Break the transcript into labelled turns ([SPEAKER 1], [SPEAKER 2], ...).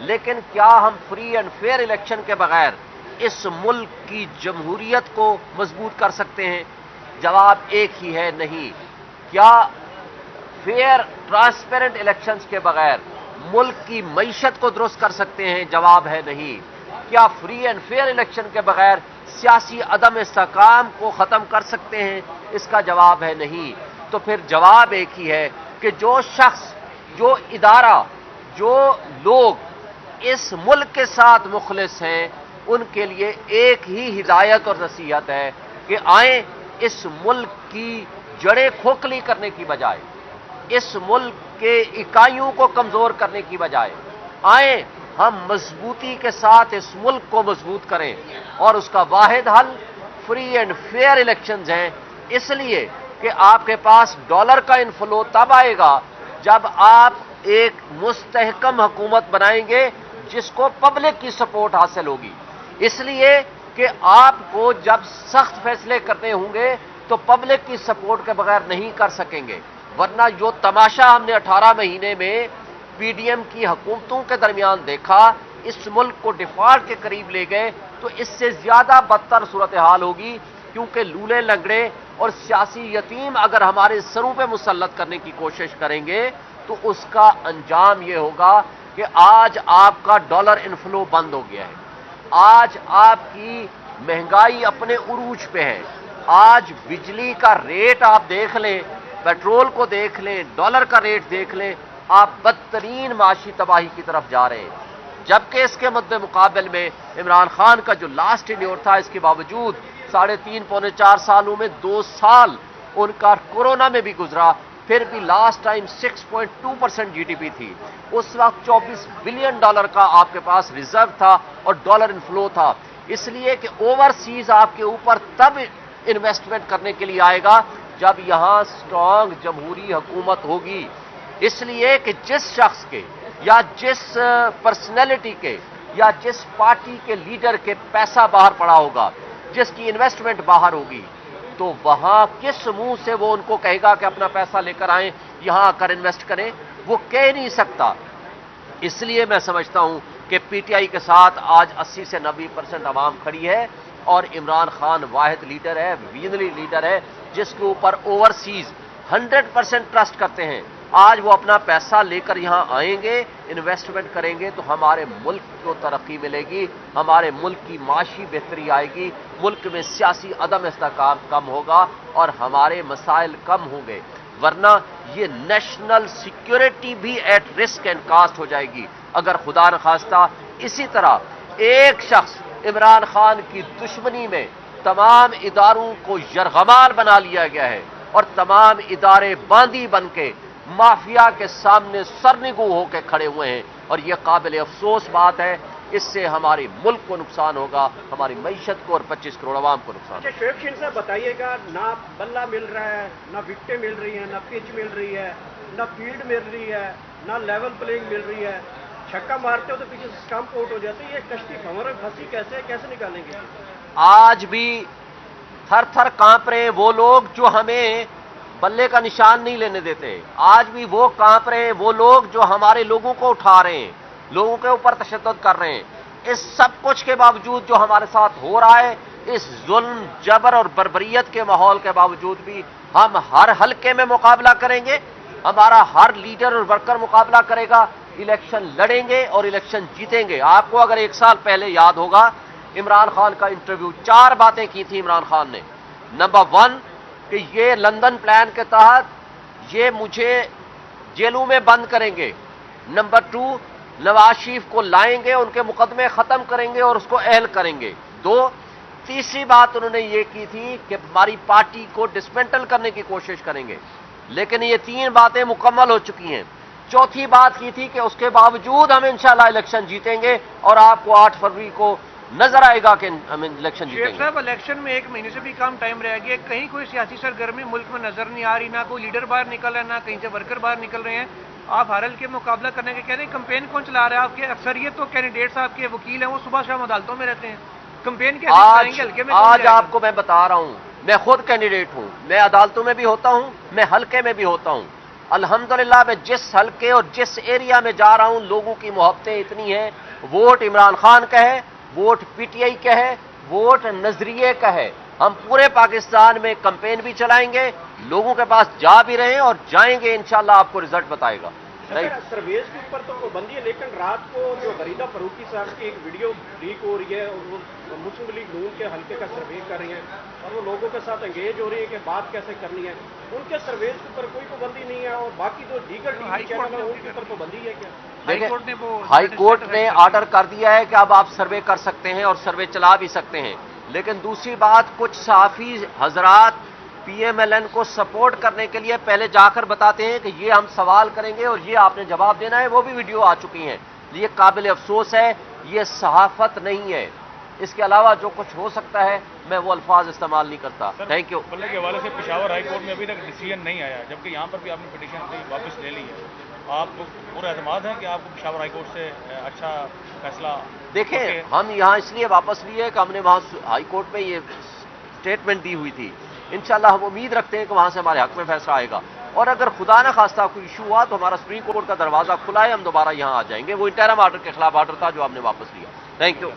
[SPEAKER 1] لیکن کیا ہم فری اینڈ فیئر الیکشن کے بغیر اس ملک کی جمہوریت کو مضبوط کر سکتے ہیں؟ جواب ایک ہی ہے، نہیں۔ کیا فیئر ٹرانسپیرنٹ الیکشنز کے بغیر ملک کی معیشت کو درست کر سکتے ہیں؟ جواب ہے نہیں۔ کیا فری اینڈ فیئر الیکشن کے بغیر سیاسی عدم استحکام کو ختم کر سکتے ہیں؟ اس کا جواب ہے نہیں۔ تو پھر جواب ایک ہی ہے کہ جو شخص، جو ادارہ، جو لوگ اس ملک کے ساتھ مخلص ہیں، ان کے لیے ایک ہی ہدایت اور نصیحت ہے کہ آئیں اس ملک کی جڑیں کھوکھلی کرنے کی بجائے، اس ملک کے اکائیوں کو کمزور کرنے کی بجائے آئیں ہم مضبوطی کے ساتھ اس ملک کو مضبوط کریں، اور اس کا واحد حل فری اینڈ فیئر الیکشنز ہیں۔ اس لیے کہ آپ کے پاس ڈالر کا انفلو تب آئے گا جب آپ ایک مستحکم حکومت بنائیں گے جس کو پبلک کی سپورٹ حاصل ہوگی۔ اس لیے کہ آپ کو جب سخت فیصلے کرنے ہوں گے تو پبلک کی سپورٹ کے بغیر نہیں کر سکیں گے، ورنہ جو تماشا ہم نے 18 مہینے میں پی ڈی ایم کی حکومتوں کے درمیان دیکھا، اس ملک کو ڈیفالٹ کے قریب لے گئے، تو اس سے زیادہ بدتر صورتحال ہوگی، کیونکہ لولے لنگڑے اور سیاسی یتیم اگر ہمارے سروں پہ مسلط کرنے کی کوشش کریں گے تو اس کا انجام یہ ہوگا کہ آج آپ کا ڈالر انفلو بند ہو گیا ہے، آج آپ کی مہنگائی اپنے عروج پہ ہے، آج بجلی کا ریٹ آپ دیکھ لیں، پیٹرول کو دیکھ لیں، ڈالر کا ریٹ دیکھ لیں، آپ بدترین معاشی تباہی کی طرف جا رہے ہیں۔ جبکہ اس کے مد مقابل میں عمران خان کا جو لاسٹ ٹینیور تھا، اس کے باوجود 3.5 پونے 4 سالوں میں 2 سال ان کا کورونا میں بھی گزرا، پھر بھی last time 6.2% G D P تھی۔ اس وقت $24 بلین کا آپ کے پاس ریزرو تھا اور ڈالر انفلو تھا، اس لیے کہ اوورسیز آپ کے اوپر تب انویسٹمنٹ کرنے کے لیے آئے گا جب یہاں سٹرانگ جمہوری حکومت ہوگی۔ اس لیے کہ جس شخص کے یا جس پرسنالٹی کے یا جس پارٹی کے لیڈر کے پیسہ باہر پڑا ہوگا، جس کی انویسٹمنٹ باہر ہوگی، تو وہاں کس منہ سے وہ ان کو کہے گا کہ اپنا پیسہ لے کر آئیں، یہاں آ کر انویسٹ کریں؟ وہ کہہ نہیں سکتا۔ اس لیے میں سمجھتا ہوں کہ پی ٹی آئی کے ساتھ آج 80 سے 90% عوام کھڑی ہے، اور عمران خان واحد لیڈر ہے، ویژنری لیڈر ہے، جس کے اوپر اوورسیز 100% ٹرسٹ کرتے ہیں۔ آج وہ اپنا پیسہ لے کر یہاں آئیں گے، انویسٹمنٹ کریں گے، تو ہمارے ملک کو ترقی ملے گی، ہمارے ملک کی معاشی بہتری آئے گی، ملک میں سیاسی عدم استحکام کم ہوگا اور ہمارے مسائل کم ہوں گے، ورنہ یہ نیشنل سیکیورٹی بھی ایٹ رسک اینڈ کاسٹ ہو جائے گی اگر خدا نخواستہ اسی طرح ایک شخص عمران خان کی دشمنی میں تمام اداروں کو یرغمال بنا لیا گیا ہے اور تمام ادارے باندی بن کے مافیا کے سامنے سرنگو ہو کے کھڑے ہوئے ہیں، اور یہ قابل افسوس بات ہے۔ اس سے ہمارے ملک کو نقصان ہوگا، ہماری معیشت کو اور 25 کروڑ عوام کو نقصان ہوگا۔
[SPEAKER 2] شعیب شین صاحب بتائیے گا، نہ بلہ مل رہا ہے، نہ وکٹیں مل رہی ہیں، نہ پچ مل رہی ہے، نہ فیلڈ مل رہی ہے، نہ لیول پلینگ مل رہی ہے، چھکا مارتے ہو تو پیچھے اسٹمپ آؤٹ ہو جاتے ہیں، یہ کشتی پھنسی کیسے نکالیں گے؟
[SPEAKER 1] آج بھی تھر تھر کانپ رہے ہیں وہ لوگ جو ہمیں بلے کا نشان نہیں لینے دیتے، آج بھی وہ کانپ رہے ہیں وہ لوگ جو ہمارے لوگوں کو اٹھا رہے ہیں، لوگوں کے اوپر تشدد کر رہے ہیں۔ اس سب کچھ کے باوجود جو ہمارے ساتھ ہو رہا ہے، اس ظلم، جبر اور بربریت کے ماحول کے باوجود بھی ہم ہر حلقے میں مقابلہ کریں گے، ہمارا ہر لیڈر اور ورکر مقابلہ کرے گا، الیکشن لڑیں گے اور الیکشن جیتیں گے۔ آپ کو اگر 1 سال پہلے یاد ہوگا، عمران خان کا انٹرویو 4 باتیں کی تھی عمران خان نے۔ نمبر 1 کہ یہ لندن پلان کے تحت یہ مجھے جیلوں میں بند کریں گے۔ نمبر 2 نواز شریف کو لائیں گے، ان کے مقدمے ختم کریں گے اور اس کو اہل کریں گے۔ 2 تیسری بات انہوں نے یہ کی تھی کہ ہماری پارٹی کو ڈسمنٹل کرنے کی کوشش کریں گے، لیکن یہ 3 باتیں مکمل ہو چکی ہیں۔ چوتھی بات کی تھی کہ اس کے باوجود ہم انشاءاللہ الیکشن جیتیں گے، اور آپ کو 8 فروری کو نظر آئے گا کہ ہم الیکشن جیتیں گے۔
[SPEAKER 2] شیخ صاحب، الیکشن میں 1 مہینے سے بھی کم ٹائم رہ گیا، کہیں کوئی سیاسی سرگرمی ملک میں نظر نہیں آ رہی، نہ کوئی لیڈر باہر نکل رہا ہے، نہ کہیں سے ورکر باہر نکل رہے ہیں۔ آپ ہر حلقے مقابلہ کرنے کے کہہ رہے ہیں، کمپین کون چلا رہا ہے؟ آپ کے اکثریت تو کینڈیڈیٹ صاحب کے وکیل ہیں، وہ صبح شام عدالتوں میں رہتے ہیں، کمپین کیسے چلائیں گے حلقے میں؟
[SPEAKER 1] آج آپ کو میں بتا رہا ہوں، میں خود کینڈیڈیٹ ہوں، میں عدالتوں میں بھی ہوتا ہوں، میں حلقے میں بھی ہوتا ہوں۔ الحمدللہ میں جس حلقے اور جس ایریا میں جا رہا ہوں لوگوں کی محبتیں اتنی ہیں، ووٹ عمران خان کا ہے، ووٹ پی ٹی آئی کا ہے، ووٹ نظریے کا ہے. ہم پورے پاکستان میں کمپین بھی چلائیں گے، لوگوں کے پاس جا بھی رہے ہیں اور جائیں گے، انشاءاللہ آپ کو رزلٹ بتائے گا.
[SPEAKER 3] سرویز کے اوپر تو پابندی ہے، لیکن رات کو جو غریدہ فروخی صاحب کی ایک ویڈیو لیک ہو رہی ہے اور وہ مسلم لیگ نون کے حلقے کا سروے کر رہی ہیں اور وہ لوگوں کے ساتھ انگیج ہو رہی ہے کہ بات کیسے کرنی ہے، ان کے سرویز کے اوپر کوئی پابندی نہیں ہے اور باقی جو دیگر ٹی وی چینل ہیں ان کے اوپر پابندی ہے کیا؟
[SPEAKER 1] ہائی کورٹ نے آرڈر کر دیا ہے کہ اب آپ سروے کر سکتے ہیں اور سروے چلا بھی سکتے ہیں، لیکن دوسری بات کچھ صحافی حضرات پی ایم ایل این کو سپورٹ کرنے کے لیے پہلے جا کر بتاتے ہیں کہ یہ ہم سوال کریں گے اور یہ آپ نے جواب دینا ہے، وہ بھی ویڈیو آ چکی ہیں. یہ قابل افسوس ہے، یہ صحافت نہیں ہے. اس کے علاوہ جو کچھ ہو سکتا ہے میں وہ الفاظ استعمال نہیں کرتا. Thank you.
[SPEAKER 4] بلے کے حوالے سے پشاور ہائی کورٹ میں ابھی تک ڈیسیژن نہیں آیا، جبکہ یہاں پر بھی آپ نے پٹیشن اپنی واپس لے لی ہے. آپ کو پورا اعتماد ہے کہ آپ کو پشاور ہائی کورٹ سے اچھا فیصلہ؟
[SPEAKER 1] دیکھیں ہم یہاں اس لیے واپس لیے کہ ہم نے وہاں ہائی کورٹ میں یہ اسٹیٹمنٹ دی ہوئی تھی. انشاءاللہ ہم امید رکھتے ہیں کہ وہاں سے ہمارے حق میں فیصلہ آئے گا، اور اگر خدا نہ خواستہ کوئی ایشو ہوا تو ہمارا سپریم کورٹ کا دروازہ کھلا ہے، ہم دوبارہ یہاں آ جائیں گے. وہ انٹرم آرڈر کے خلاف آرڈر تھا جو ہم نے واپس لیا. Thank you.